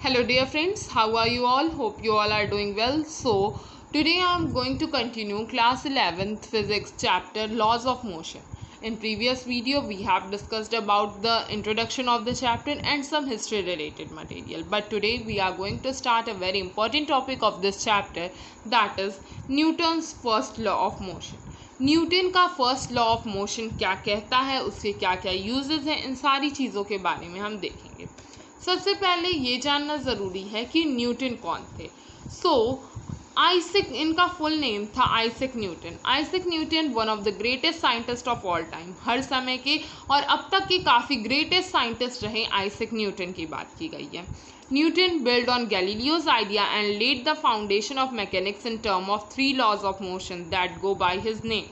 Hello dear friends, how are you all? Hope you all are doing well. So today I am going to continue class 11th physics chapter laws of motion. In previous video we have discussed about the introduction of the chapter and some history related material. But today we are going to start a very important topic of this chapter, that is Newton's first law of motion. Newton का first law of motion क्या कहता है, उसके क्या क्या uses हैं, इन सारी चीज़ों के बारे में हम देखेंगे। सबसे पहले ये जानना ज़रूरी है कि न्यूटन कौन थे। आइजैक, इनका फुल नेम था Isaac Newton. Isaac Newton one of the greatest scientist of all time, हर समय के और अब तक के काफ़ी ग्रेटेस्ट साइंटिस्ट रहे आइजैक न्यूटन की बात की गई है। Newton built on Galileo's idea and laid the foundation of mechanics in terms of 3 laws of motion that go by his name.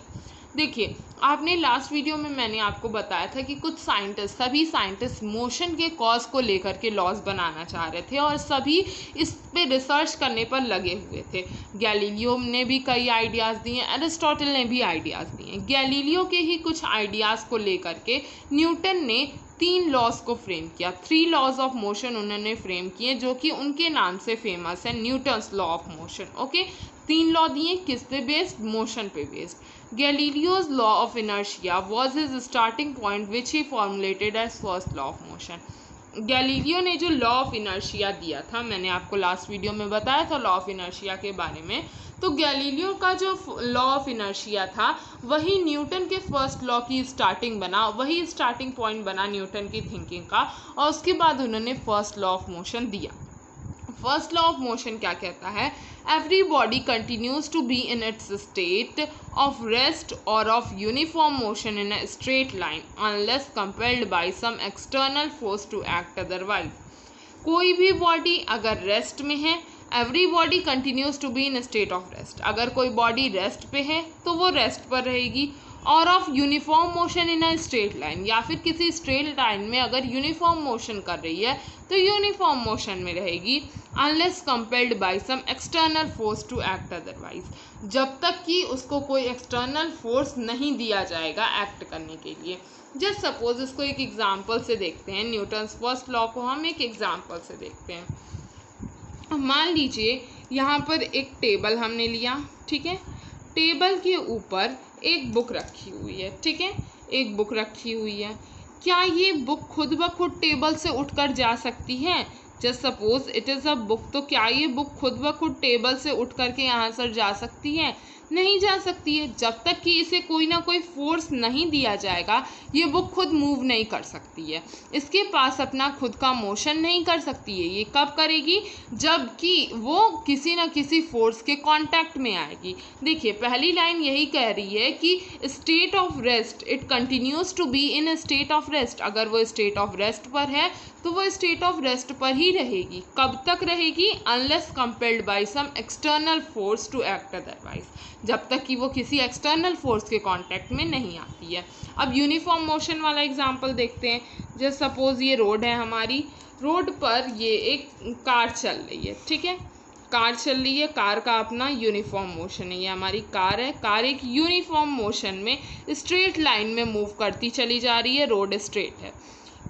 देखिए, आपने लास्ट वीडियो में मैंने आपको बताया था कि कुछ साइंटिस्ट, सभी साइंटिस्ट मोशन के कॉज को लेकर के लॉज बनाना चाह रहे थे और सभी इस पे रिसर्च करने पर लगे हुए थे। गैलीलियो ने भी कई आइडियाज़ दिए, एरिस्टोटल ने भी आइडियाज़ दिए। गैलीलियो के ही कुछ आइडियाज़ को लेकर के न्यूटन ने 3 लॉज को फ्रेम किया। 3 लॉज ऑफ मोशन उन्होंने फ्रेम किए जो कि उनके नाम से फेमस है, Newton's law of motion. Okay, 3 law दिए, किस पे बेस्ड? मोशन पे based. Galileo's law of inertia was his starting point which he formulated as first law of motion. Galileo ने जो लॉ ऑफ इनर्शिया दिया था, मैंने आपको लास्ट वीडियो में बताया था लॉ ऑफ इनर्शिया के बारे में, तो गैलीलियो का जो लॉ ऑफ इनर्शिया था वही न्यूटन के फर्स्ट लॉ की स्टार्टिंग बना, वही स्टार्टिंग पॉइंट बना न्यूटन की थिंकिंग का, और उसके बाद उन्होंने फर्स्ट लॉ ऑफ मोशन दिया। फर्स्ट लॉ ऑफ मोशन क्या कहता है? Every body continues to be in its state of rest और of uniform motion in a straight line unless compelled by some external force to act otherwise. कोई भी body अगर rest में है, every body continues to be in state of rest, अगर कोई body rest पे है तो वो रेस्ट पर रहेगी, और of uniform motion in a straight line, या फिर किसी स्ट्रेट लाइन में अगर यूनिफॉर्म मोशन कर रही है तो यूनिफॉर्म मोशन में रहेगी, unless compelled by some external force to act otherwise, जब तक कि उसको कोई एक्सटर्नल फोर्स नहीं दिया जाएगा एक्ट करने के लिए। जस्ट सपोज इसको एक एग्जांपल से देखते हैं, न्यूटन्स फर्स्ट लॉ को हम एक एग्जांपल से देखते हैं। मान लीजिए यहाँ पर एक टेबल हमने लिया, ठीक है, टेबल के ऊपर एक बुक रखी हुई है, ठीक है, एक बुक रखी हुई है। क्या ये बुक खुद ब खुद टेबल से उठकर जा सकती है? Just suppose it is a book, तो क्या ये बुक खुद ब खुद टेबल से उठ करके यहाँ से जा सकती है? नहीं जा सकती है। जब तक कि इसे कोई ना कोई फोर्स नहीं दिया जाएगा ये बुक खुद मूव नहीं कर सकती है, इसके पास अपना खुद का मोशन नहीं कर सकती है। ये कब करेगी? जबकि वो किसी न किसी फोर्स के कांटेक्ट में आएगी। देखिए, पहली लाइन यही कह रही है कि state of rest, it continues to be in state of rest. अगर वो स्टेट ऑफ रेस्ट पर है तो वो स्टेट ऑफ रेस्ट पर ही रहेगी। कब तक रहेगी? Unless compelled by some external force to act otherwise, जब तक कि वो किसी एक्सटर्नल फोर्स के कांटेक्ट में नहीं आती है। अब यूनिफॉर्म मोशन वाला एग्जांपल देखते हैं। जैसे सपोज ये रोड है हमारी, रोड पर ये एक कार चल रही है, ठीक है, कार चल रही है, कार का अपना यूनिफॉर्म मोशन है। ये हमारी कार है, कार एक यूनिफॉर्म मोशन में स्ट्रेट लाइन में मूव करती चली जा रही है, रोड स्ट्रेट है।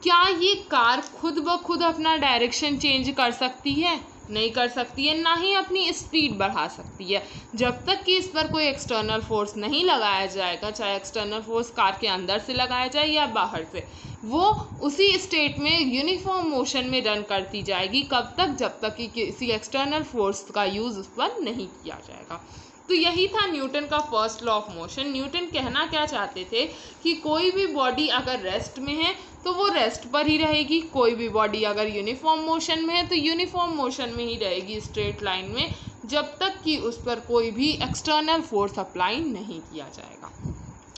क्या ये कार खुद ब खुद अपना डायरेक्शन चेंज कर सकती है? नहीं कर सकती है, ना ही अपनी स्पीड बढ़ा सकती है। जब तक कि इस पर कोई एक्सटर्नल फोर्स नहीं लगाया जाएगा, चाहे एक्सटर्नल फोर्स कार के अंदर से लगाया जाए या बाहर से, वो उसी स्टेट में यूनिफॉर्म मोशन में रन करती जाएगी। कब तक? जब तक कि किसी एक्सटर्नल फोर्स का यूज़ उस पर नहीं किया जाएगा। तो यही था न्यूटन का first law of motion. Newton कहना क्या चाहते थे कि कोई भी बॉडी अगर रेस्ट में है तो वो रेस्ट पर ही रहेगी, कोई भी बॉडी अगर यूनिफॉर्म मोशन में है तो यूनिफॉर्म मोशन में ही रहेगी स्ट्रेट लाइन में, जब तक कि उस पर कोई भी एक्सटर्नल फोर्स अप्लाई नहीं किया जाएगा।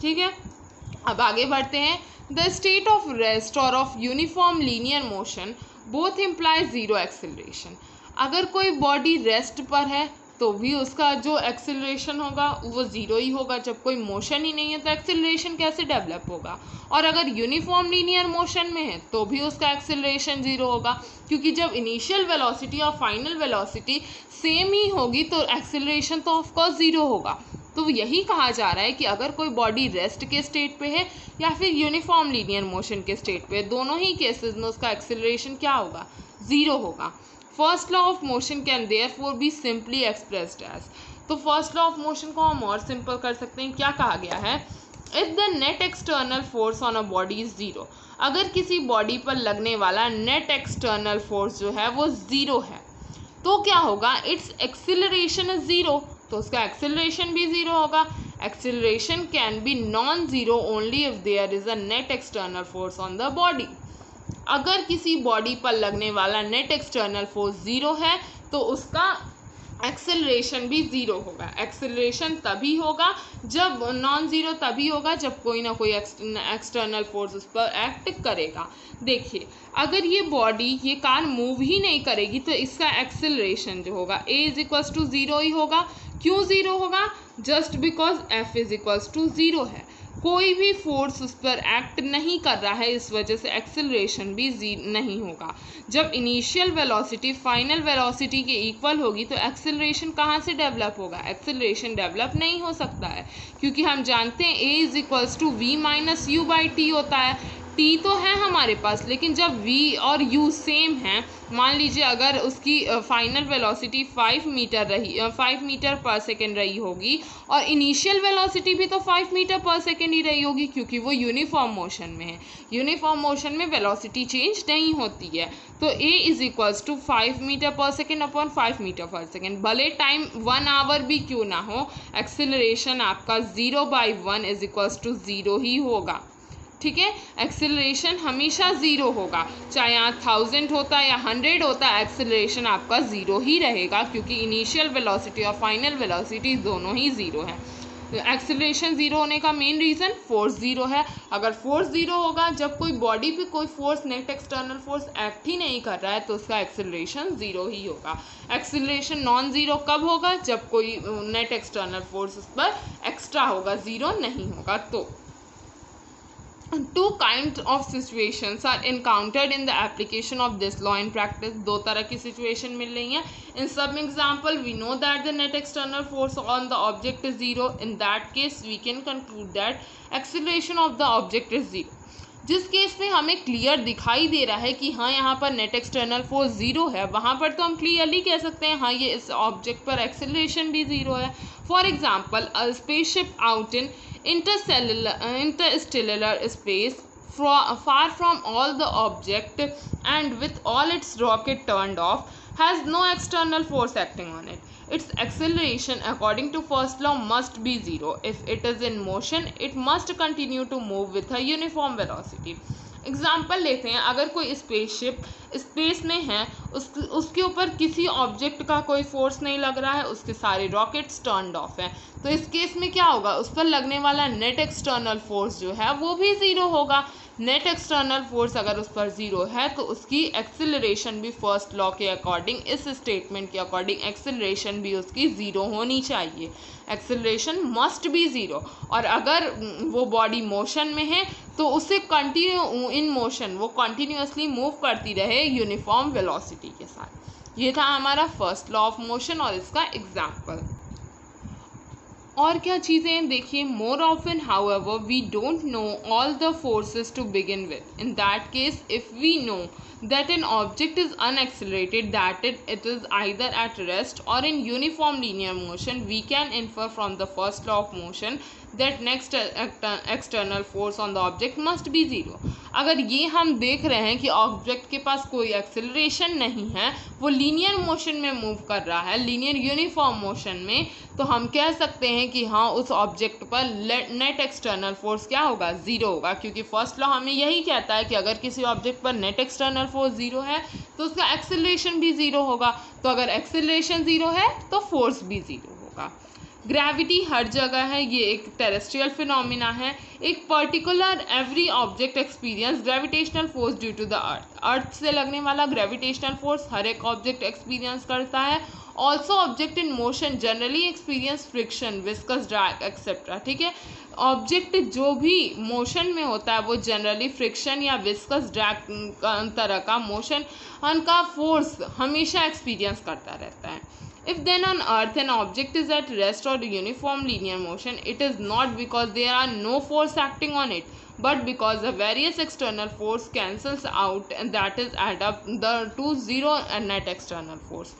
ठीक है, अब आगे बढ़ते हैं। द स्टेट ऑफ रेस्ट और of uniform linear motion both implies zero acceleration. अगर कोई बॉडी रेस्ट पर है तो भी उसका जो एक्सेलरेशन होगा वो ज़ीरो ही होगा। जब कोई मोशन ही नहीं है तो एक्सेलरेशन कैसे डेवलप होगा? और अगर यूनिफॉर्म लीनियर मोशन में है तो भी उसका एक्सेलरेशन ज़ीरो होगा, क्योंकि जब इनिशियल वेलोसिटी और फाइनल वेलोसिटी सेम ही होगी तो एक्सेलरेशन तो ऑफकोर्स ज़ीरो होगा। तो यही कहा जा रहा है कि अगर कोई बॉडी रेस्ट के स्टेट पे है या फिर यूनिफॉर्म लीनियर मोशन के स्टेट पे, दोनों ही केसेस में उसका एक्सेलरेशन क्या होगा? ज़ीरो होगा। First law of motion can therefore be simply expressed as, तो फर्स्ट लॉ ऑफ मोशन को हम और सिंपल कर सकते हैं। क्या कहा गया है? If the net external force on a body is zero, अगर किसी बॉडी पर लगने वाला नेट एक्सटर्नल फोर्स जो है वो जीरो है तो क्या होगा? इट्स एक्सिलरेशन इज जीरो, तो उसका एक्सिलरेशन भी जीरो होगा। Acceleration can be non zero only if there is a net external force on the body, अगर किसी बॉडी पर लगने वाला नेट एक्सटर्नल फोर्स जीरो है तो उसका एक्सेलरेशन भी ज़ीरो होगा। एक्सेलरेशन तभी होगा जब नॉन ज़ीरो तभी होगा जब कोई ना कोई एक्सटर्नल फोर्स उस पर एक्ट करेगा। देखिए, अगर ये बॉडी ये कार मूव ही नहीं करेगी तो इसका एक्सेलरेशन जो होगा a is equals to zero ही होगा। क्यों ज़ीरो होगा? Just because F is equals to zero है, कोई भी फोर्स उस पर एक्ट नहीं कर रहा है, इस वजह से एक्सेलरेशन भी नहीं होगा। जब इनिशियल वेलोसिटी फाइनल वेलोसिटी के इक्वल होगी तो एक्सेलरेशन कहाँ से डेवलप होगा? एक्सेलरेशन डेवलप नहीं हो सकता है, क्योंकि हम जानते हैं a is equals to v minus u by t होता है। टी तो है हमारे पास, लेकिन जब v और u सेम है, मान लीजिए अगर उसकी final velocity 5 meter per second रही होगी और इनिशियल वेलोसिटी भी तो 5 मीटर पर सेकेंड ही रही होगी, क्योंकि वो यूनिफॉर्म मोशन में है। यूनिफॉर्म मोशन में वेलोसिटी चेंज नहीं होती है, तो a is equals to 5 meter per second upon 5 meter per second, भले टाइम 1 आवर भी क्यों ना हो, एक्सेलरेशन आपका 0/1 इज इक्वल्स टू 0 ही होगा। ठीक है, एक्सेलरेशन हमेशा ज़ीरो होगा, चाहे यहाँ 1000 होता है या 100 होता है, एक्सेलरेशन आपका ज़ीरो ही रहेगा, क्योंकि इनिशियल वेलोसिटी और फाइनल वेलोसिटी दोनों ही ज़ीरो है। एक्सेलरेशन ज़ीरो होने का मेन रीज़न फोर्स ज़ीरो है। अगर फोर्स ज़ीरो होगा, जब कोई बॉडी पे कोई force net external force act ही नहीं कर रहा है, तो उसका एक्सेलरेशन ज़ीरो ही होगा। एक्सेलरेशन नॉन ज़ीरो कब होगा? जब कोई नेट एक्सटर्नल फोर्स उस पर एक्स्ट्रा होगा, ज़ीरो नहीं होगा। तो two kinds of situations are encountered in the application of this law in practice, दो तरह की situation मिल रही हैं। In some example we know that the net external force on the object is zero, in that case we can conclude that acceleration of the object is zero। जिस case में हमें clear दिखाई दे रहा है कि हाँ यहाँ पर नेट एक्सटर्नल फोर्स ज़ीरो है, वहाँ पर तो हम क्लियरली कह सकते हैं हाँ ये इस ऑब्जेक्ट पर एक्सेलरेशन भी ज़ीरो है। For example, a spaceship out in interstellar space far from all the object and with all its rocket turned off has no external force acting on it. Its acceleration according to first law must be zero. If it is in motion, it must continue to move with a uniform velocity. Example लेते हैं, अगर कोई spaceship space में है, उसके ऊपर किसी object का कोई फोर्स नहीं लग रहा है, उसके सारे रॉकेट्स टर्न्ड ऑफ हैं, तो इस केस में क्या होगा? उस पर लगने वाला नेट एक्सटर्नल फोर्स जो है वो भी ज़ीरो होगा। नेट एक्सटर्नल फोर्स अगर उस पर ज़ीरो है तो उसकी एक्सेलरेशन भी फर्स्ट लॉ के अकॉर्डिंग, इस स्टेटमेंट के अकॉर्डिंग एक्सेलरेशन भी उसकी ज़ीरो होनी चाहिए। Acceleration must be zero. और अगर वो बॉडी मोशन में है तो उसे कंटिन्यू इन मोशन, वो कंटिन्यूअसली मूव करती रहे यूनिफॉर्म वेलोसिटी के साथ। ये था हमारा फर्स्ट लॉ ऑफ मोशन और इसका एग्जाम्पल। और क्या चीज़ें देखिए, more often however we don't know all the forces to begin with. In that case if we know that an object is unaccelerated, that it is either at rest or in uniform linear motion, we can infer from the first law of motion that next external force on the object must be zero। अगर ये हम देख रहे हैं कि object के पास कोई acceleration नहीं है, वो लीनियर मोशन में मूव कर रहा है, लीनियर यूनिफॉर्म मोशन में, तो हम कह सकते हैं कि हाँ उस ऑब्जेक्ट पर नेट एक्सटर्नल फोर्स क्या होगा? ज़ीरो होगा, क्योंकि फर्स्ट लॉ हमें यही कहता है कि अगर किसी ऑब्जेक्ट पर नेट एक्सटर्नल फोर्स ज़ीरो है तो उसका एक्सेलरेशन भी ज़ीरो होगा। तो अगर एक्सेलरेशन ज़ीरो है तो फोर्स भी ज़ीरो होगा। ग्रेविटी हर जगह है, ये एक टेरेस्ट्रियल फिनोमिना है। एक particular every object experience gravitational force due to the earth. Earth से लगने वाला ग्रेविटेशनल फोर्स हर एक ऑब्जेक्ट एक्सपीरियंस करता है। Also object in motion generally experience friction, viscous drag etcetera. ठीक है, ऑब्जेक्ट जो भी मोशन में होता है वो जनरली फ्रिक्शन या विस्कस ड्रैग तरह का मोशन का फोर्स हमेशा एक्सपीरियंस करता रहता है। If then on earth an object is at rest or uniform linear motion, it is not because there are no force acting on it, but because the various external force cancels out and that is add up to zero net external force.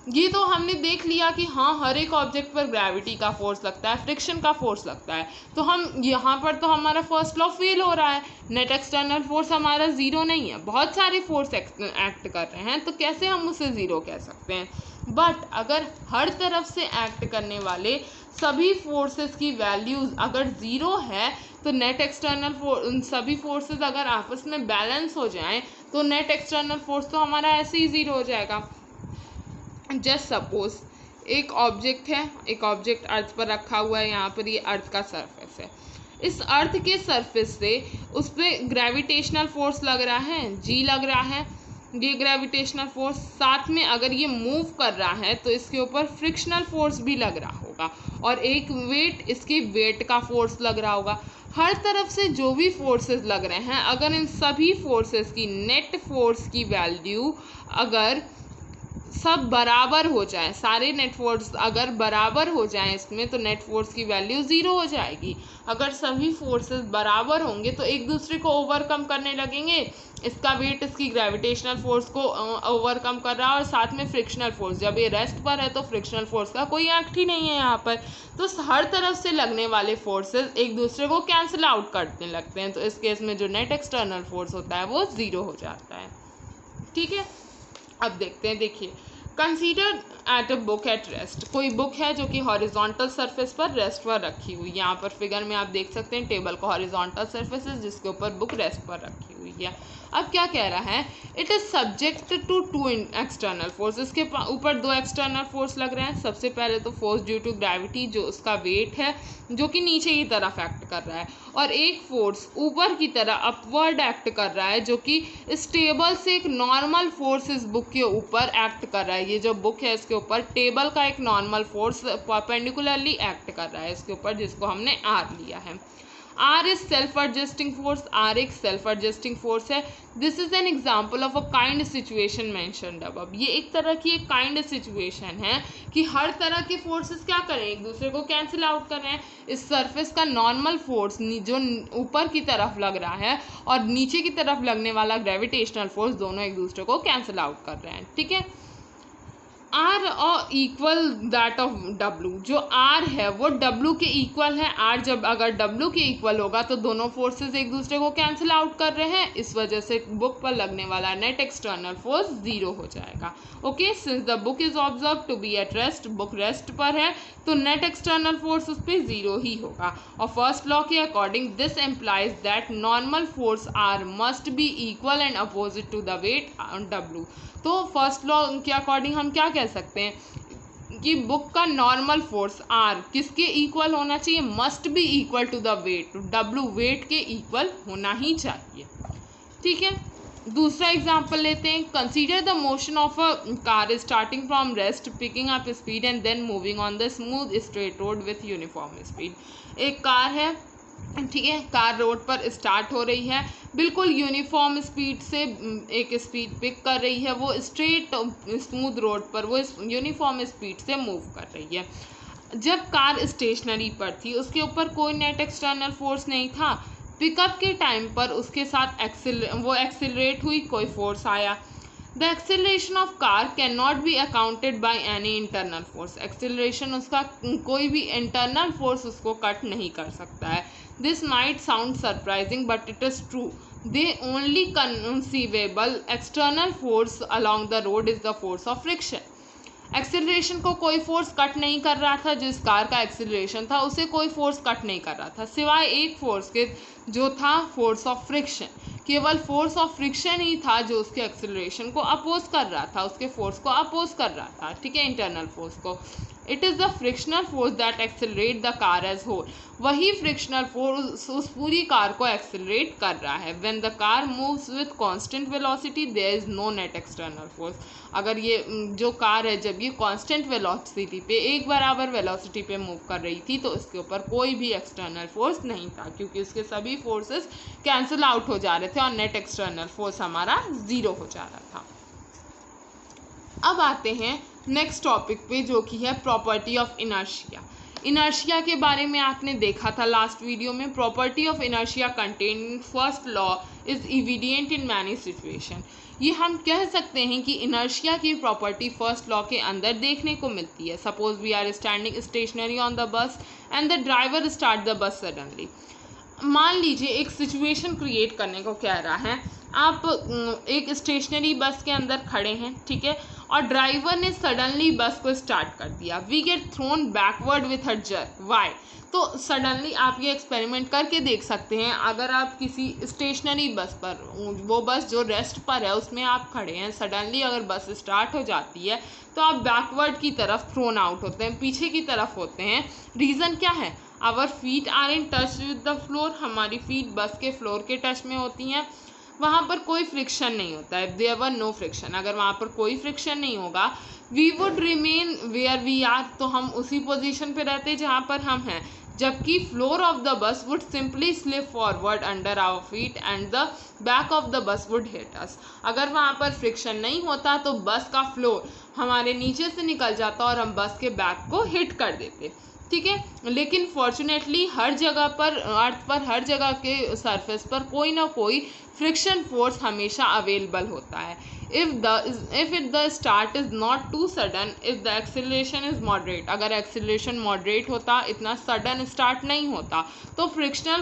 ये तो हमने देख लिया कि हाँ हर एक object पर gravity का फोर्स लगता है, फ्रिक्शन का फोर्स लगता है, तो हम यहाँ पर तो हमारा फर्स्ट लॉ फेल हो रहा है, नेट एक्सटर्नल फोर्स हमारा ज़ीरो नहीं है, बहुत सारे फोर्स एक्ट कर रहे हैं, तो कैसे हम उसे ज़ीरो कह सकते हैं। बट अगर हर तरफ से एक्ट करने वाले सभी फोर्सेस की वैल्यूज़ अगर ज़ीरो है तो नेट एक्सटर्नल सभी फोर्सेस अगर आपस में बैलेंस हो जाएं तो नेट एक्सटर्नल फोर्स तो हमारा ऐसे ही ज़ीरो हो जाएगा। जस्ट सपोज एक ऑब्जेक्ट है, एक ऑब्जेक्ट अर्थ पर रखा हुआ है, यहाँ पर ये अर्थ का सरफेस है, इस अर्थ के सरफेस से उस पर ग्रेविटेशनल फोर्स लग रहा है, जी लग रहा है, ये ग्रेविटेशनल फोर्स, साथ में अगर ये मूव कर रहा है तो इसके ऊपर फ्रिक्शनल फोर्स भी लग रहा होगा और एक वेट, इसके वेट का फोर्स लग रहा होगा। हर तरफ से जो भी फोर्सेस लग रहे हैं अगर इन सभी फोर्सेस की नेट फोर्स की वैल्यू अगर सब बराबर हो जाए, सारे नेट फोर्स अगर बराबर हो जाएं इसमें तो नेट फोर्स की वैल्यू ज़ीरो हो जाएगी। अगर सभी फोर्सेस बराबर होंगे तो एक दूसरे को ओवरकम करने लगेंगे, इसका वेट इसकी ग्रेविटेशनल फोर्स को ओवरकम कर रहा है और साथ में फ्रिक्शनल फोर्स, जब ये रेस्ट पर है तो फ्रिक्शनल फोर्स का कोई एक्ट ही नहीं है यहाँ पर, तो हर तरफ से लगने वाले फोर्सेस एक दूसरे को कैंसिल आउट करने लगते हैं, तो इस केस में जो नेट एक्सटर्नल फोर्स होता है वो ज़ीरो हो जाता है। ठीक है, अब देखते हैं, देखिए consider at a book at rest, कोई बुक है जो कि हॉरिजॉन्टल सरफेस पर रेस्ट पर रखी हुई, यहाँ पर फिगर में आप देख सकते हैं टेबल को हॉरिजॉन्टल सरफेसेस जिसके ऊपर बुक रेस्ट पर रखी हुई है। अब क्या कह रहा है, it is subject to to external force, इसके ऊपर दो एक्सटर्नल फोर्स लग रहे हैं। सबसे पहले तो फोर्स ड्यू टू ग्रेविटी जो उसका वेट है जो कि नीचे की तरफ एक्ट कर रहा है, और एक फोर्स ऊपर की तरफ अपवर्ड एक्ट कर रहा है जो कि इस टेबल से एक नॉर्मल फोर्स इस बुक के ऊपर एक्ट कर रहा है। ये जो बुक है इसके ऊपर टेबल का एक नॉर्मल फोर्स परपेंडिकुलरली एक्ट कर रहा है इसके ऊपर, जिसको हमने आर लिया है। R is self adjusting force, R एक सेल्फ एडजस्टिंग फोर्स है। This is an example of a kind situation mentioned above, ये एक तरह की एक काइंड सिचुएशन है कि हर तरह के फोर्सेस क्या करें, एक दूसरे को कैंसिल आउट कर रहे हैं। इस सरफेस का नॉर्मल फोर्स जो ऊपर की तरफ लग रहा है और नीचे की तरफ लगने वाला ग्रेविटेशनल फोर्स दोनों एक दूसरे को कैंसिल आउट कर रहे हैं। ठीक है, आर और इक्वल दैट ऑफ डब्लू, जो आर है वो डब्लू के इक्वल है। आर जब अगर डब्लू के इक्वल होगा तो दोनों फोर्सेस एक दूसरे को कैंसिल आउट कर रहे हैं, इस वजह से बुक पर लगने वाला नेट एक्सटर्नल फोर्स ज़ीरो हो जाएगा। Okay, since the book is observe to be at rest, book rest पर है तो नेट एक्सटर्नल फोर्स उस पर ज़ीरो ही होगा। और फर्स्ट लॉ के according this implies that normal force R must be equal and opposite to the weight W. तो फर्स्ट लॉ के अकॉर्डिंग हम क्या कह सकते हैं कि बुक का नॉर्मल फोर्स आर किसके इक्वल होना चाहिए, must be equal to the weight, W weight के इक्वल होना ही चाहिए। ठीक है, दूसरा एग्जांपल लेते हैं। Consider the motion of a car starting from rest, picking up speed and then moving on the smooth straight road with uniform speed. एक कार है, ठीक है, कार रोड पर स्टार्ट हो रही है, बिल्कुल यूनिफॉर्म स्पीड से एक स्पीड पिक कर रही है, वो स्ट्रेट स्मूथ रोड पर वो यूनिफॉर्म स्पीड से मूव कर रही है। जब कार स्टेशनरी पर थी उसके ऊपर कोई नेट एक्सटर्नल फोर्स नहीं था, पिकअप के टाइम पर उसके साथ वो एक्सिलरेट हुई, कोई फोर्स आया। The acceleration of car can not be accounted by any internal force, acceleration उसका कोई भी इंटरनल फोर्स उसको कट नहीं कर सकता है। This might sound surprising but it is true, the only conceivable external force along the road is the force of friction. Acceleration को कोई फोर्स कट नहीं कर रहा था, जिस कार का एक्सेलरेशन था उसे कोई फोर्स कट नहीं कर रहा था सिवाय एक फोर्स के जो था फोर्स ऑफ फ्रिक्शन। केवल फोर्स ऑफ फ्रिक्शन ही था जो उसके एक्सेलरेशन को अपोज कर रहा था, उसके फोर्स को अपोज कर रहा था, ठीक है, इंटरनल फोर्स को। It is the frictional force that accelerate the car as whole, वही फ्रिक्शनल फोर्स उस पूरी कार को एक्सेलरेट कर रहा है। When the car moves with constant velocity there is no net external force, अगर ये जो कार है जब ये कांस्टेंट वेलोसिटी पे एक बराबर वेलोसिटी पे मूव कर रही थी तो इसके ऊपर कोई भी एक्सटर्नल फोर्स नहीं था, क्योंकि उसके सभी फोर्सेस कैंसिल आउट हो जा रहे थे और नेट एक्सटर्नल फोर्स हमारा ज़ीरो हो जा रहा था। अब आते हैं नेक्स्ट टॉपिक पे जो कि है प्रॉपर्टी ऑफ इनर्शिया। इनर्शिया के बारे में आपने देखा था लास्ट वीडियो में। Property of inertia contained in first law is evident in many situation. ये हम कह सकते हैं कि इनर्शिया की प्रॉपर्टी फर्स्ट लॉ के अंदर देखने को मिलती है। Suppose we are standing stationary on the bus and the driver start the bus suddenly. मान लीजिए एक सिचुएशन क्रिएट करने को कह रहा है, आप एक स्टेशनरी बस के अंदर खड़े हैं, ठीक है, और ड्राइवर ने सडनली बस को स्टार्ट कर दिया। We get thrown backward with a jerk. Why? तो सडनली आप ये एक्सपेरिमेंट करके देख सकते हैं। अगर आप किसी स्टेशनरी बस पर, वो बस जो रेस्ट पर है उसमें आप खड़े हैं, सडनली अगर बस स्टार्ट हो जाती है तो आप बैकवर्ड की तरफ थ्रोन आउट होते हैं, पीछे की तरफ होते हैं। रीज़न क्या है? Our feet are in touch with the floor. हमारी फीट बस के फ्लोर के टच में होती हैं, वहाँ पर कोई फ्रिक्शन नहीं होता है। There were no friction. अगर वहाँ पर कोई फ्रिक्शन नहीं होगा, we would remain where we are, तो हम उसी पोजीशन पे रहते जहाँ पर हम हैं, जबकि floor of the bus would simply slip forward under our feet and the back of the bus would hit us. अगर वहाँ पर फ्रिक्शन नहीं होता तो बस का फ्लोर हमारे नीचे से निकल जाता और हम बस के बैक को हिट कर देते, ठीक है। लेकिन फॉर्चुनेटली हर जगह पर, अर्थ पर हर जगह के सरफेस पर कोई ना कोई फ्रिक्शन फोर्स हमेशा अवेलेबल होता है। If the start is not too sudden, if the acceleration is moderate, अगर एक्सेलरेशन मॉडरेट होता, इतना सडन स्टार्ट नहीं होता, तो फ्रिक्शनल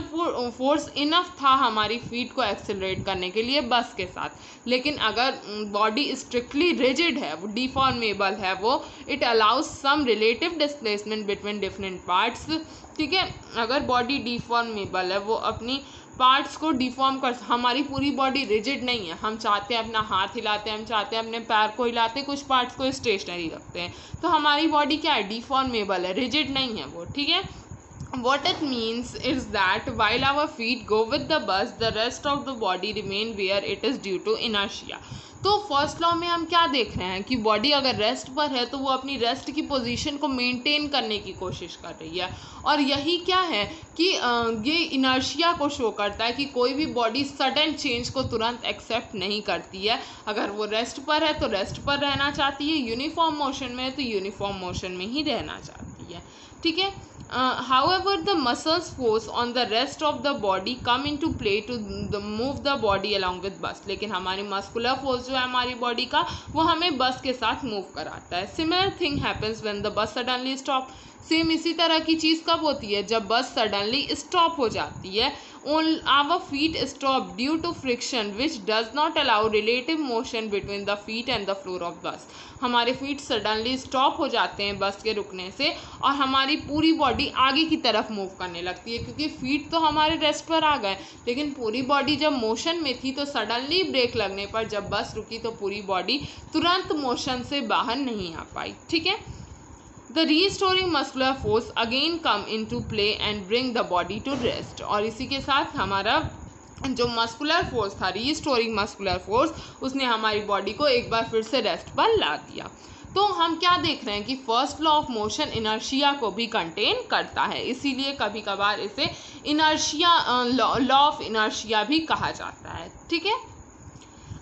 फोर्स इनफ था हमारी फीट को एक्सेलरेट करने के लिए बस के साथ। लेकिन अगर बॉडी स्ट्रिक्टली रिजिड है, वो डिफॉर्मेबल है, वो it allows some relative displacement between different parts, ठीक है। अगर बॉडी डिफॉर्मेबल है, वो अपनी पार्ट्स को डिफॉर्म कर, हमारी पूरी बॉडी रिजिड नहीं है, हम चाहते हैं अपना हाथ हिलाते हैं, हम चाहते हैं अपने पैर को हिलाते हैं, कुछ पार्ट्स को स्टेशनरी रखते हैं, तो हमारी बॉडी क्या है? डिफॉर्मेबल है, रिजिड नहीं है वो, ठीक है। What it means is that while our feet go with the bus, the rest of the body remain where it is due to inertia. तो फर्स्ट लॉ में हम क्या देख रहे हैं कि बॉडी अगर रेस्ट पर है तो वो अपनी रेस्ट की पोजीशन को मेंटेन करने की कोशिश कर रही है। और यही क्या है कि ये इनर्शिया को शो करता है कि कोई भी बॉडी सडन चेंज को तुरंत एक्सेप्ट नहीं करती है। अगर वो रेस्ट पर है तो रेस्ट पर रहना चाहती है, यूनिफॉर्म मोशन में है तो यूनिफॉर्म मोशन में ही रहना चाहती है, ठीक है। However, the muscles force on the rest of the body come into play to move the body along with bus. लेकिन हमारी मस्कुलर फोर्स जो है हमारी बॉडी का, वो हमें बस के साथ मूव कराता है। Similar thing happens when the bus suddenly stop. Same इसी तरह की चीज़ कब होती है? जब बस सडनली स्टॉप हो जाती है। Our feet stop due to friction which does not allow relative motion between the feet and the floor of bus. हमारे फीट सडनली स्टॉप हो जाते हैं बस के रुकने से और हमारी पूरी बॉडी आगे की तरफ मूव करने लगती है, क्योंकि फीट तो हमारे रेस्ट पर आ गए, लेकिन पूरी बॉडी जब मोशन में थी तो सडनली ब्रेक लगने पर जब बस रुकी तो पूरी बॉडी तुरंत मोशन से बाहर नहीं आ पाई, ठीक है। The restoring muscular force again come into play and bring the body to rest. और इसी के साथ हमारा जो मस्कुलर फोर्स था, रीस्टोरिंग मस्कुलर फोर्स, उसने हमारी बॉडी को एक बार फिर से रेस्ट पर ला दिया। तो हम क्या देख रहे हैं कि first law of motion inertia को भी कंटेन करता है, इसीलिए कभी कभार इसे इनर्शिया लॉ ऑफ इनर्शिया भी कहा जाता है, ठीक है।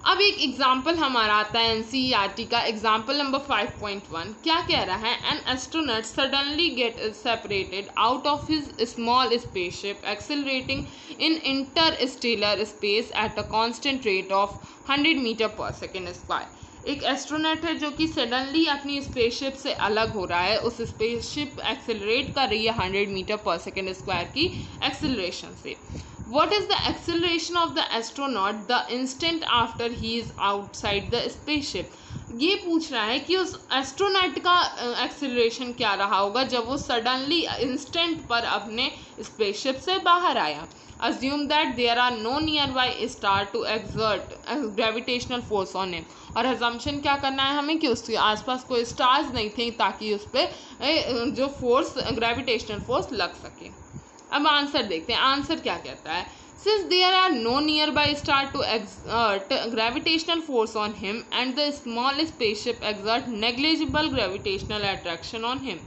अब एक एग्जाम्पल हमारा आता है एनसीईआरटी का, एग्जाम्पल नंबर 5.1। क्या कह रहा है? An astronaut suddenly get separated out of his small spaceship accelerating in interstellar space at a constant rate of 100 meter per second square. एक एस्ट्रोनॉट है जो कि सडनली अपनी स्पेसशिप से अलग हो रहा है, उस स्पेसशिप एक्सेलरेट कर रही है 100 मीटर पर सेकेंड स्क्वायर की एक्सेलरेशन से। What is the acceleration of the astronaut the instant after he is outside the spaceship? ये पूछ रहा है कि उस एस्ट्रोनॉट का एक्सेलरेशन क्या रहा होगा जब वो सडनली इंस्टेंट पर अपने स्पेसशिप से बाहर आया। Assume that there are no nearby star to exert gravitational force on him. और assumption क्या करना है हमें कि उसके आसपास कोई स्टार्स नहीं थे ताकि उस पर जो फोर्स, ग्रेविटेशनल फोर्स लग सके। अब आंसर देखते हैं, आंसर क्या कहता है? Since there are no nearby star to exert gravitational force on him and the small spaceship exert negligible gravitational attraction on him.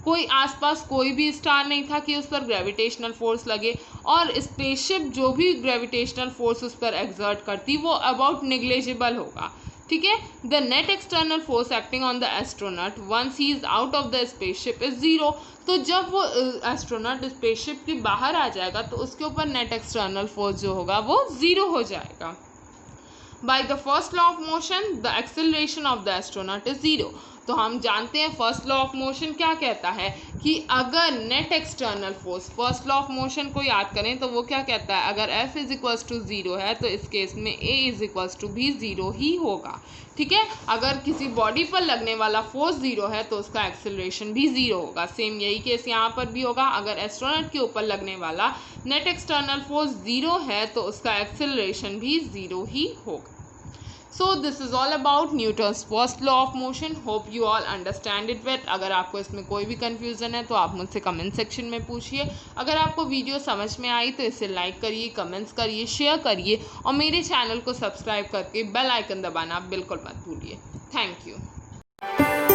कोई आसपास कोई भी स्टार नहीं था कि उस पर ग्रेविटेशनल फोर्स लगे, और स्पेसशिप जो भी ग्रेविटेशनल फोर्स उस पर एक्सर्ट करती वो अबाउट नेग्लिजिबल होगा, ठीक है। The net external force acting on the astronaut once he is out of the spaceship is zero. तो जब वो एस्ट्रोनॉट स्पेसशिप के बाहर आ जाएगा तो उसके ऊपर नेट एक्सटर्नल फोर्स जो होगा वो जीरो हो जाएगा। By the first law of motion the acceleration of the astronaut is zero. तो हम जानते हैं फर्स्ट लॉ ऑफ मोशन क्या कहता है कि अगर net external force, first law of motion को याद करें तो वो क्या कहता है, अगर F is equals to zero है तो इस केस में A इज इक्वल्स टू भी ज़ीरो ही होगा। ठीक है, अगर किसी बॉडी पर लगने वाला फोर्स ज़ीरो है तो उसका एक्सेलरेशन भी ज़ीरो होगा। सेम यही केस यहाँ पर भी होगा, अगर एस्ट्रोनॉट के ऊपर लगने वाला नेट एक्सटर्नल फोर्स ज़ीरो है तो उसका एक्सेलरेशन भी ज़ीरो ही होगा। So this is all about Newton's first law of motion. Hope you all understand it well. अगर आपको इसमें कोई भी confusion है तो आप मुझसे कमेंट सेक्शन में पूछिए। अगर आपको वीडियो समझ में आई तो इसे लाइक करिए, कमेंट्स करिए, शेयर करिए और मेरे चैनल को सब्सक्राइब करके बेल आइकन दबाना बिल्कुल मत भूलिए। Thank you.